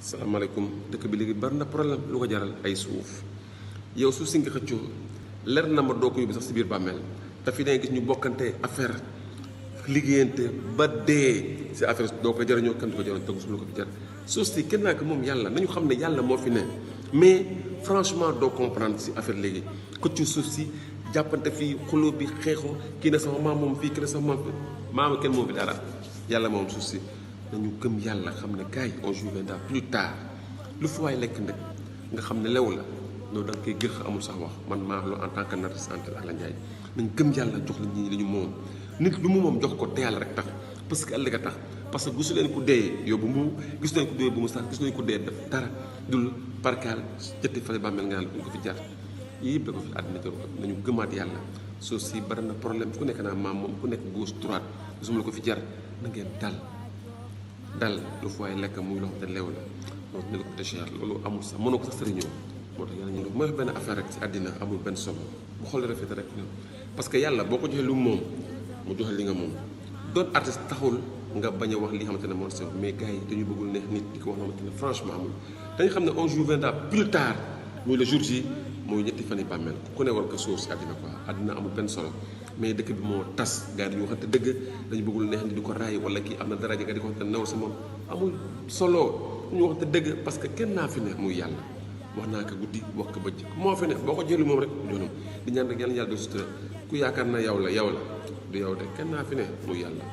salaamaaleykum dëkk bi léegi bari na problème lu ko jaral ay suuf yow suuf si nga xëccoo leer na ma doo ko yóbbu sax si biir bàmmeel te fi dangay gis ñu bokkante affaire liggéeyante ba dee si affaire doo ko jariñoo kenn du ko jariñoo tegu su ko fi jar suuf si kenn naa ko moom yàlla nañu xam ne yàlla moo fi ne mais franchement doo comprendre si affaire léegi xëccoo suuf si jàppante fii xuloo bi xeexoo kii na sama maam moom fii kii na sama maam kenn moom fi dara yàlla moom suuf si nañu gëm yàlla xam ne gars yi on jouera plus tard lu fa waay lekk nag nga xam ne lew la loolu da nga koy gëx amul sax wax man maa lo en tant que artiste ak la Ndiaye nañ gëm yàlla jox la ñi li ñu moom nit lu mu moom jox ko te yàlla rek tax parce que ëllëg a tax parce que gisu leen ku dee yóbbu mu gisu leen ku dee bu mu sax gisu leen ku dee def dara dul parkaal jëtti fale bàmmeel nga naan ko fi jar yii yëpp da ko fi àddina jor nañu gëmaat yàlla suuf si bari na problème ku nekk naa maam moom ku nekk gauche droite gisuma la ko fi jar na ngeen dal lu fa waay lekk muy loo xam te leew la loolu ne la ko te cher loolu amul sax mënoo ko sax sëriñoo moo tax yàlla ñu mooy benn affaire rek si àddina amul benn solo bu xool rafet rek parce que yàlla boo ko joxee lu moom mu joxe li nga moom doon artiste taxul nga bañ a wax li xamante ne moom c'est mais gars yi dañu bëggul neex nit di ko wax xamante ne franchement amul dañu xam ne on viendra plus tard muy le jour ji mooy ñetti fan yi bàmmeel ku ne war ko sóor si àddina quoi àddina amul benn solo mais dëkk bi moo tas gars yi dañu waxante dëgg dañu bëggul neex ni di ko raay wala kii am na daraja nga di ko waxante nawal sa moom amul solo ñu waxante dëgg parce que kenn naa fi ne muy yàlla wax naa ko guddi wax ko bëccëg moo fi ne boo ko jëlu moom rek doonam di ñaan rek yàlla do sutura ku yaakaar na yow la du yow de kenn naa fi ne muy yàlla